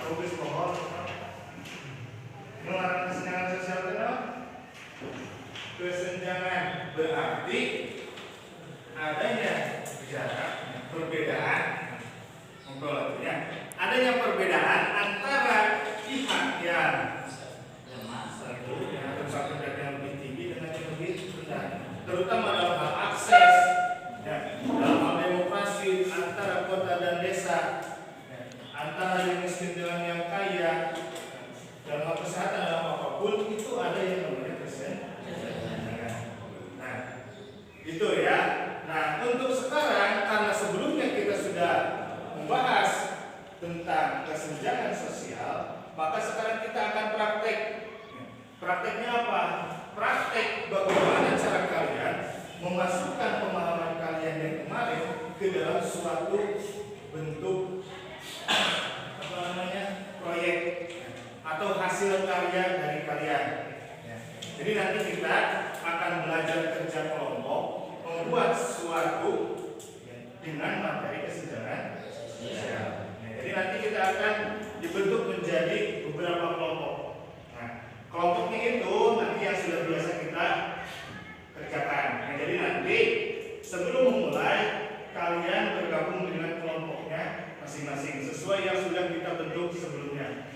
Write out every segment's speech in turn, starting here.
fokus pohon. Mengarah kesenjangan sosial itu kesenjangan berarti adanya jarak perbedaan adanya perbedaan antara pihak yang satu atau satu yang lebih tinggi dengan yang lebih rendah, terutama dalam hal akses dalam hal demokrasi antara kota dan desa, antara yang miskin dengan yang kaya, dalam hal kesehatan dalam apapun itu ada yang namanya kesenjangan. Nah, itu ya. Nah, untuk sekarang karena sebelumnya kita sudah membahas tentang kesenjangan sosial, maka sekarang kita akan praktek. Prakteknya apa? Praktek bagaimana cara kalian memasukkan pemahaman kalian yang kemarin ke dalam suatu bentuk proyek atau hasil karya dari kalian. Jadi nanti kita akan belajar kerja kelompok, membuat suatu dengan materi kesenjangan sosial. Jadi nanti kita akan dibentuk menjadi beberapa kelompok. Nah, kelompoknya itu nanti yang sudah biasa kita kerjakan. Nah, jadi nanti sebelum memulai kalian bergabung dengan kelompoknya masing-masing sesuai yang sudah kita bentuk sebelumnya.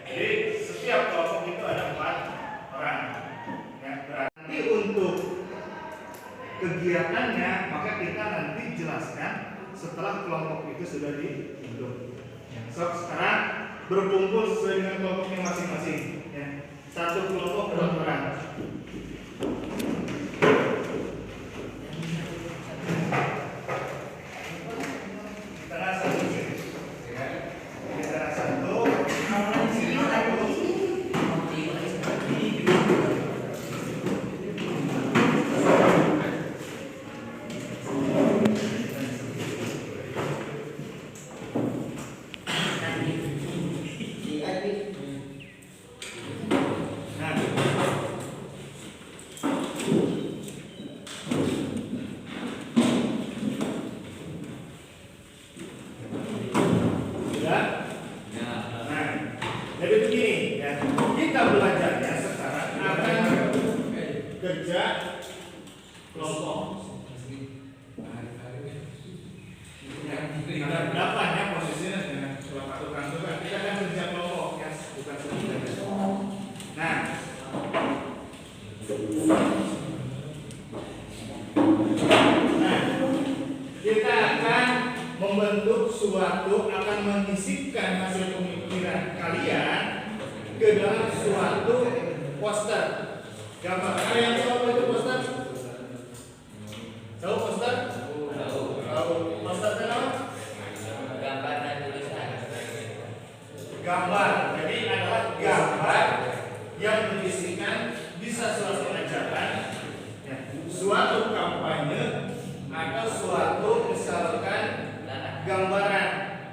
Jadi setiap kelompok itu ada 4 orang. Ya, berarti untuk kegiatannya maka kita nanti jelaskan setelah kelompok itu sudah dibentuk. So, sekarang berkumpul sesuai dengan kelompoknya masing-masing. Ya. Satu kelompok berapa orang? Suatu akan menyisipkan hasil pemikiran kalian ke dalam suatu poster. Gambar. Ada yang tahu apa itu poster? Tahu poster? Tahu. Poster itu apa? Gambar dan tulisan. Gambar. Jadi adalah gambar yang berisikan bisa suatu ajaran, suatu kampanye atau suatu misalkan gambaran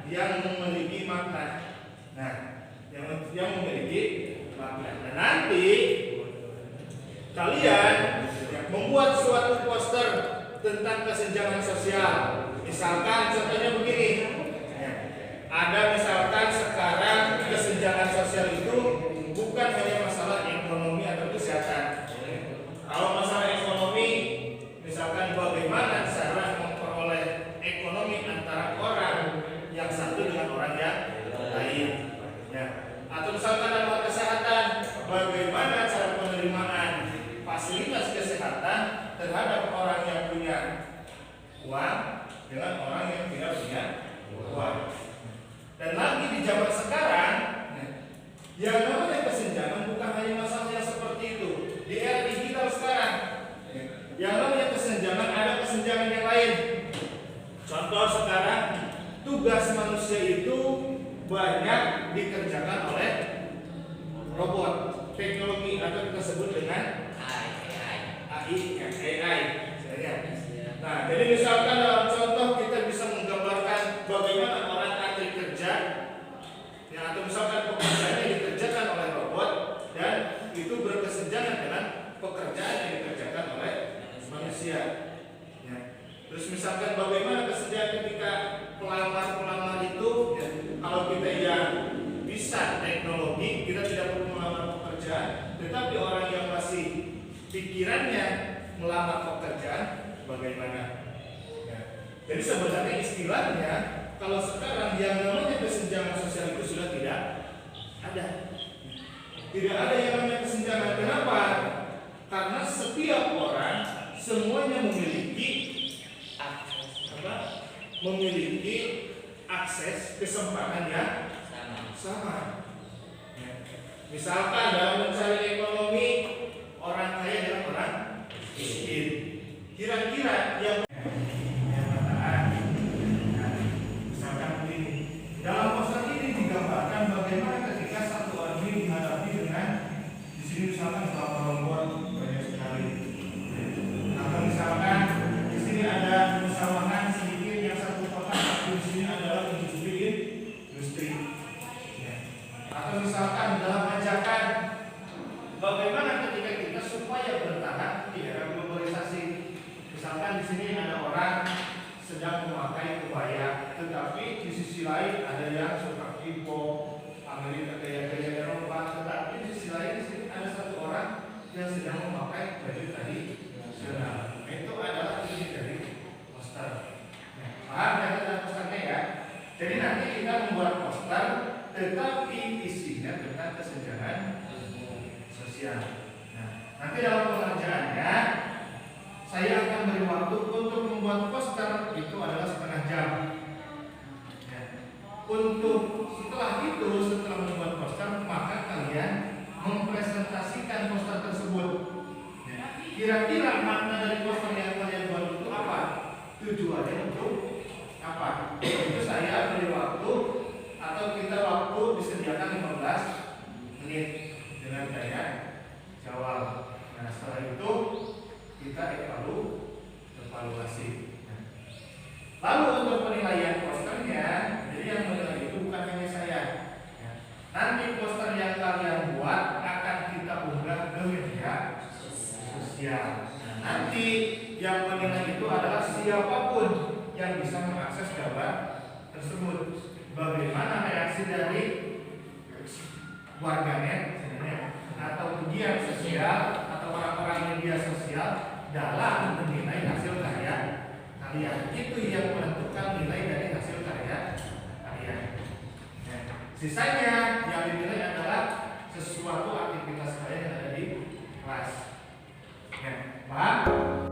yang memiliki makna. Nah, yang memiliki makna. Nah, nanti kalian membuat suatu poster tentang kesenjangan sosial. Misalkan contohnya begini. Ada misalkan sekarang kesenjangan sosial itu bukan hanya masalah ekonomi atau kesehatan. Kalau masalah ekonomi, misalkan bagaimana cara memperoleh ekonomi antara orang yang satu dengan orang yang lain, ya. Atau misalkan dalam kesehatan, bagaimana cara penerimaan fasilitas kesehatan terhadap orang yang punya uang dengan orang yang tidak punya uang. Dan lagi di zaman sekarang, yang namanya kesenjangan bukan hanya masalah yang seperti itu. Di era digital sekarang, yang namanya kesenjangan ada kesenjangan yang lain. Contoh sekarang, tugas manusia itu banyak dikerjakan oleh robot, teknologi atau kita sebut dengan AI. Nah, jadi misalkan dalam contoh kita bisa menggambarkan bagaimana orang antri kerja, ya, atau misalkan pekerjaannya dikerjakan oleh robot dan itu berkesenjangan dengan pekerjaan yang dikerjakan oleh manusia. Ya. Terus misalkan bagaimana kesenjangan ketika pelamar itu, ya, kalau kita ya bisa teknologi, kita tidak perlu melamar pekerjaan, tetapi orang yang masih pikirannya melamar pekerjaan bagaimana? Ya. Jadi sebenarnya istilahnya kalau sekarang yang namanya kesenjangan sosial itu sudah tidak ada. Tidak ada yang namanya kesenjangan. Kenapa? Karena setiap orang semuanya memiliki memiliki akses kesempatan yang sama. Ya. Misalkan dalam mencari ekonomi, orang kaya dan orang miskin. Kira-kira yang misalkan begini, dalam poster ini digambarkan bagaimana ketika satu orang ini dihadapi dengan di sini misalkan beberapa nomor banyak sekali. Atau misalkan di sini ada musyawarah sedikit yang satu kotak, di sini adalah industri. Ya. Atau misalkan dalam ajakan bagaimana ketika kita supaya bertahan di era globalisasi. Misalkan di sini ada orang sedang memakai kebaya, tetapi di sisi lain ada yang suka K-pop, Amerika, gaya-gaya Eropa, tetapi di sisi lain di sini ada satu orang yang sedang memakai baju tradisional. Itu adalah isi dari poster. Paham ya tentang posternya ya? Jadi nanti kita membuat poster, tetapi isinya tentang kesenjangan sosial. Nah, nanti dalam pengerjaannya saya akan beri waktu untuk membuat poster itu adalah setengah jam. Ya. Untuk setelah membuat poster, maka kalian mempresentasikan poster tersebut. Ya. Kira-kira makna dari poster yang kalian buat itu apa? Tujuannya untuk apa? Itu saya beri waktu atau kita waktu disediakan 15 menit dengan gaya jawab. Nah setelah itu kita evaluasi. Lalu untuk penilaian posternya, jadi yang menilai itu bukan hanya saya. Nanti poster yang kalian buat akan kita unggah ke media sosial. Nah, nanti yang menilai itu adalah siapapun yang bisa mengakses gambar tersebut. Bagaimana reaksi dari warganet atau media sosial atau orang-orang media sosial dalam menilai hasil karya kalian. Itu yang menentukan nilai dari hasil karya kalian. Sisanya yang dinilai adalah sesuatu aktivitas kalian yang ada di kelas. Paham?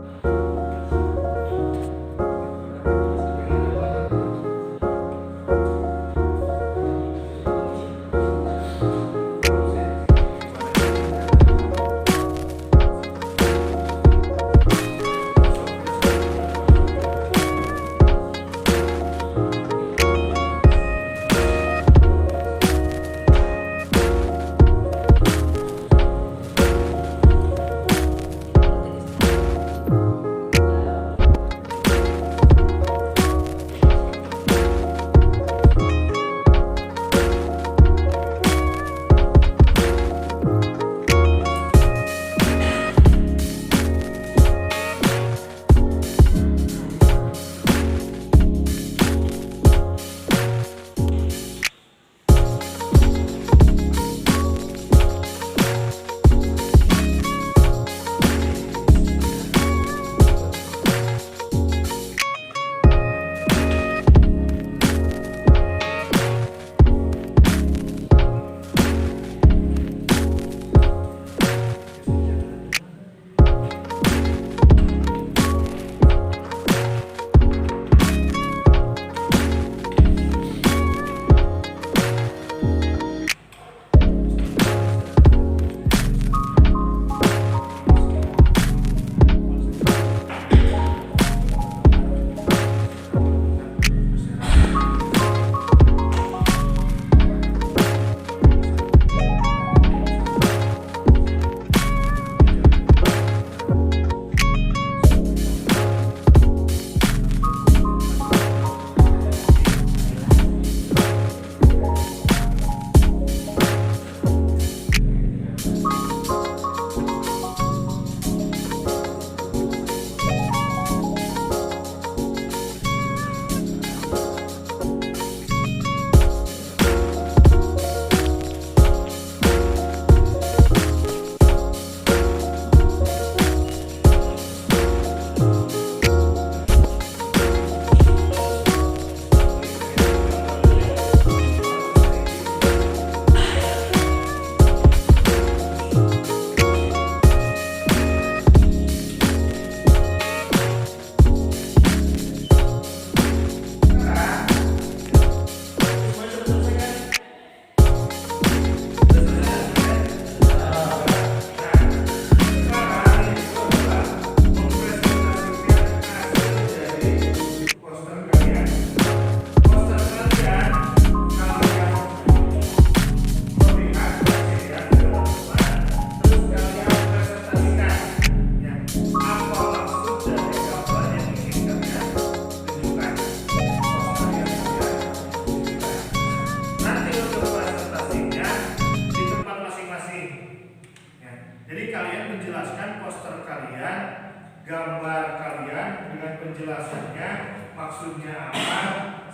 penjelasannya, maksudnya apa,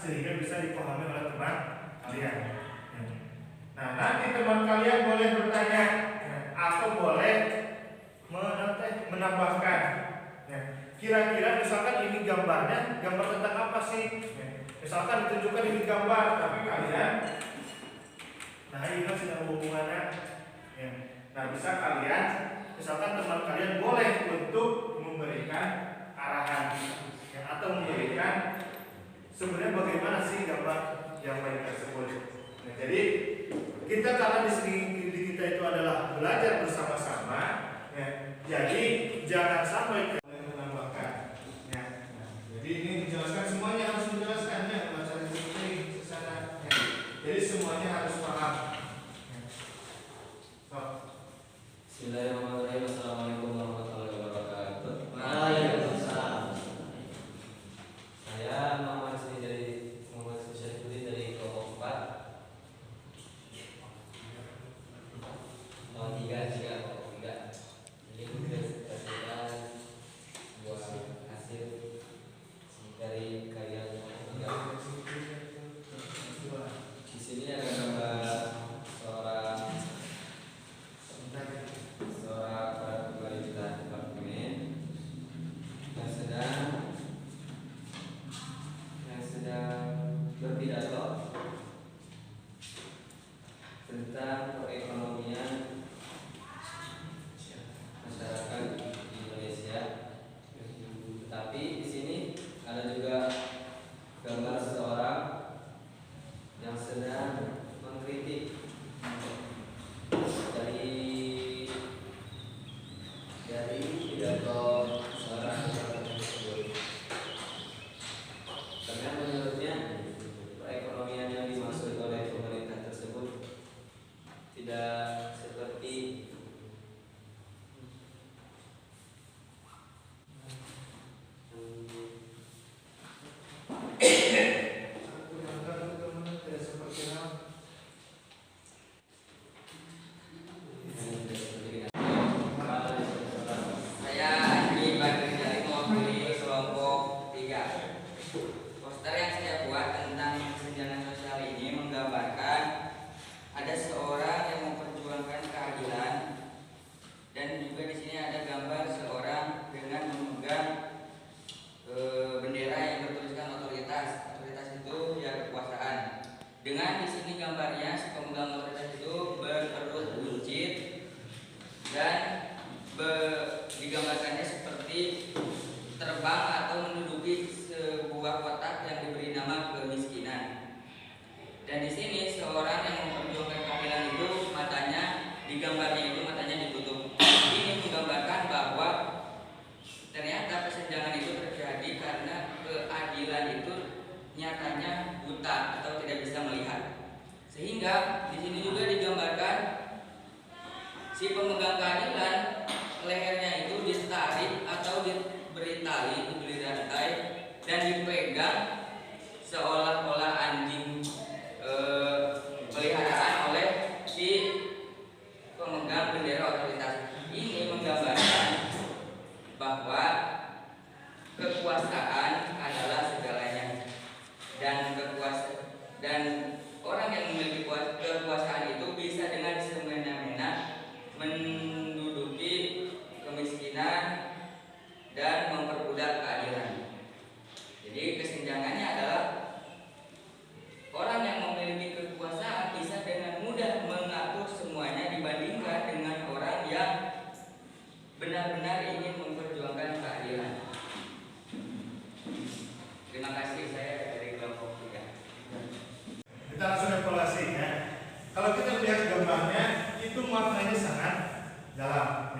sehingga bisa dipahami oleh teman kalian. Nah, nanti teman kalian boleh bertanya atau boleh menambahkan. Kira-kira misalkan ini gambarnya, gambar tentang apa sih? Misalkan ditunjukkan ini gambar, tapi kalian, nah ini kan sudah hubungannya. Nah, bisa kalian, misalkan teman kalian boleh untuk memberikan arahan atau memberikan sebenarnya bagaimana sih gambar yang baik tersebut. Nah, jadi kita karena di sini kita itu adalah belajar bersama-sama, jadi jangan sampai menambahkan. Jadi ini dijelaskan, semuanya harus menjelaskannya, macam ini sana. Jadi semuanya harus paham. Bismillahirrahmanirrahim. Assalamualaikum warahmatullahi wabarakatuh. Waalaikumsalam. Saya Muhammad Sri dari Muhammad Syaifuddin dari kelompok 4. Kelompok 3 kelompok 3. Jadi kita berdasarkan buah hasil dari karya kelompok 3. Di sini ada gambar seorang wanita departemen yang sedang berpidato tentang perekonomian masyarakat di Indonesia. Tetapi di sini ada juga gambar seseorang yang sedang mengkritik dari pidato seorang tersebut, karena menurutnya perekonomian yang dimaksud oleh pemerintah tersebut tidak seperti Poster yang saya buat tentang kesenjangan sosial ini menggambarkan ada seorang yang memperjuangkan keadilan, dan juga di sini ada gambar seorang dengan memegang bendera yang bertuliskan otoritas. Otoritas itu ya kekuasaan. Dengan di sini gambarnya si pemegang otoritas itu berperut buncit dan digambarkannya seperti terbang atau menduduki sebuah kotak yang diberi nama kemiskinan. Dan di sini seorang yang memperjuangkan keadilan itu matanya, di gambarnya itu matanya ditutup. Ini menggambarkan bahwa ternyata kesenjangan itu terjadi karena keadilan itu nyatanya buta atau tidak bisa melihat. Sehingga di sini juga digambarkan si pemegang keadilan, lehernya itu ditarik atau diberi tali, diberi rantai dan dipegang seolah-olah anjing peliharaan oleh si pemegang bendera otoritas. Ini menggambarkan bahwa kekuasaan adalah segalanya, dan orang yang memiliki kekuasaan itu bisa dengan semena-mena menduduki kemiskinan dan memperbudak keadilan. Jadi kesenjangannya adalah orang yang memiliki kekuasaan bisa dengan mudah mengatur semuanya dibandingkan dengan orang yang benar-benar ingin memperjuangkan keadilan. Terima kasih, saya dari kelompok 3. Kita langsung evaluasi ya. Kalau kita lihat gambarnya, itu maknanya sangat dalam.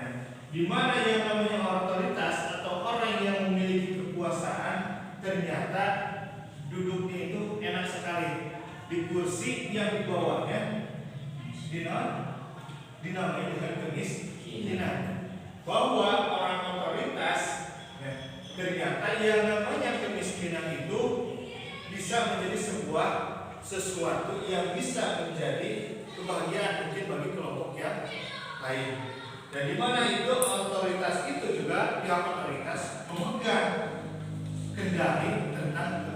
Di mana yang namanya otoritas atau orang yang memiliki kekuasaan ternyata duduknya itu enak sekali di kursi yang di bawahnya dinamai dengan kemiskinan. Bahwa orang otoritas ternyata yang namanya kemiskinan itu bisa menjadi sesuatu yang bisa menjadi kebahagiaan mungkin bagi kelompok yang lain. Dan di mana itu otoritas itu juga pihak otoritas memegang kendali tentang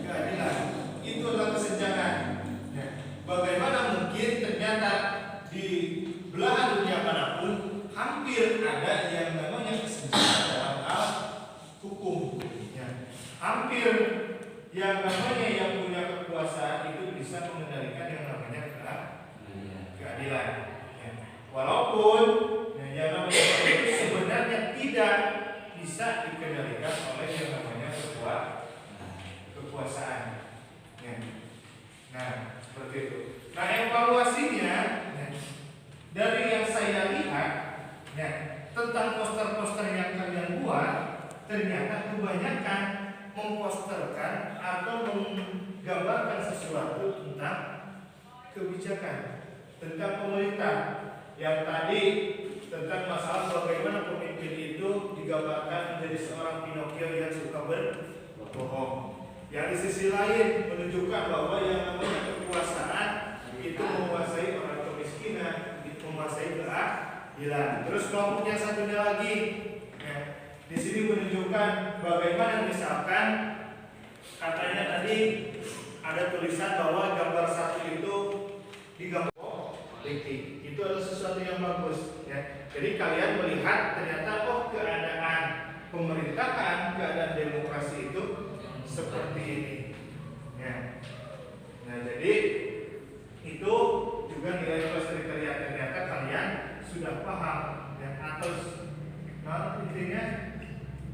keadilan. Itu adalah kesenjangan. Ya. Bagaimana mungkin ternyata di belahan dunia manapun hampir ada yang namanya kesenjangan dalam hal hukum. Ya. Hampir yang namanya yang punya kekuasaan itu bisa mengendalikan yang namanya keadilan. Ya. Walaupun yang namanya itu sebenarnya tidak bisa dikendalikan oleh yang namanya kekuasaan. Ya. Nah, seperti itu. Nah, evaluasinya ya, dari yang saya lihat ya, tentang poster-poster yang kalian buat, ternyata kebanyakan memposterkan atau menggambarkan sesuatu tentang kebijakan, tentang pemerintah. Yang tadi tentang masalah bagaimana pemimpin itu digambarkan menjadi seorang Pinocchio yang suka berbohong. Yang di sisi lain menunjukkan bahwa yang namanya kekuasaan itu menguasai orang kemiskinan, menguasai keadilan. Terus kelompok yang satunya lagi, ya, di sini menunjukkan bagaimana misalkan katanya tadi ada tulisan bahwa gambar satu itu digambar politik. Itu adalah sesuatu yang bagus. Ya. Jadi kalian melihat ternyata keadaan pemerintahan, keadaan demokrasi itu seperti ini. Ya. Nah, jadi itu juga nilai plus dari kalian, ternyata kalian sudah paham ya, atau intinya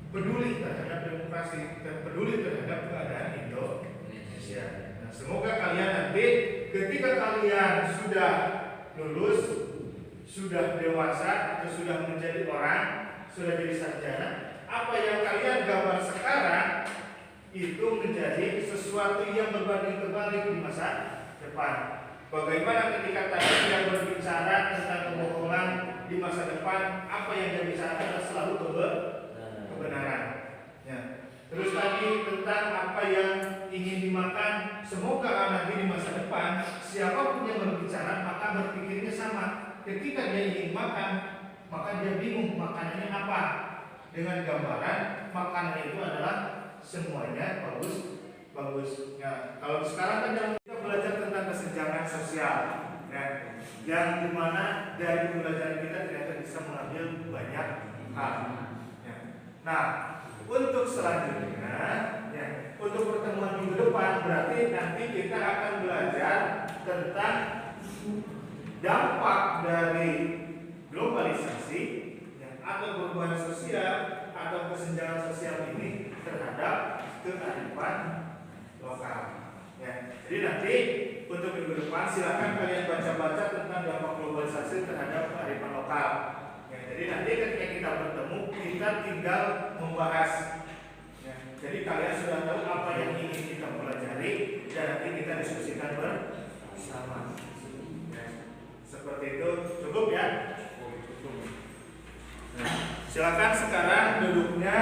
peduli terhadap demokrasi dan peduli terhadap keadaan Indonesia. Nah, semoga kalian nanti ketika kalian sudah lulus, sudah dewasa atau sudah menjadi orang, sudah jadi sarjana, apa yang kalian gambar sekarang itu menjadi sesuatu yang berbanding terbalik di masa depan. Bagaimana ketika tadi yang berbicara tentang kebohongan di masa depan, apa yang dia bicarakan adalah selalu kebenaran. Ya. Terus tadi tentang apa yang ingin dimakan, semoga nanti di masa depan siapapun yang berbicara maka berpikirnya sama. Ketika dia ingin makan, maka dia bingung makanannya apa. Dengan gambaran makanan itu adalah semuanya bagus. Ya, kalau sekarang kan kita belajar tentang kesenjangan sosial, ya, yang dimana dari pembelajaran kita ternyata bisa mengambil banyak hal. Ya. Nah, untuk selanjutnya, ya, untuk pertemuan minggu depan berarti nanti kita akan belajar tentang dampak dari globalisasi, ya, atau perubahan sosial atau kesenjangan sosial ini terhadap kearifan lokal. Ya. Jadi nanti untuk minggu depan silakan kalian baca-baca tentang dampak globalisasi terhadap kearifan lokal. Ya, jadi nanti ketika kita bertemu kita tinggal membahas. Ya, jadi kalian sudah tahu apa yang ingin kita pelajari dan nanti kita diskusikan bersama. Ya, seperti itu cukup ya. Nah, silakan sekarang duduknya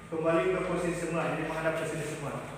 kembali ke posisi semula, jadi menghadap ke sini semua.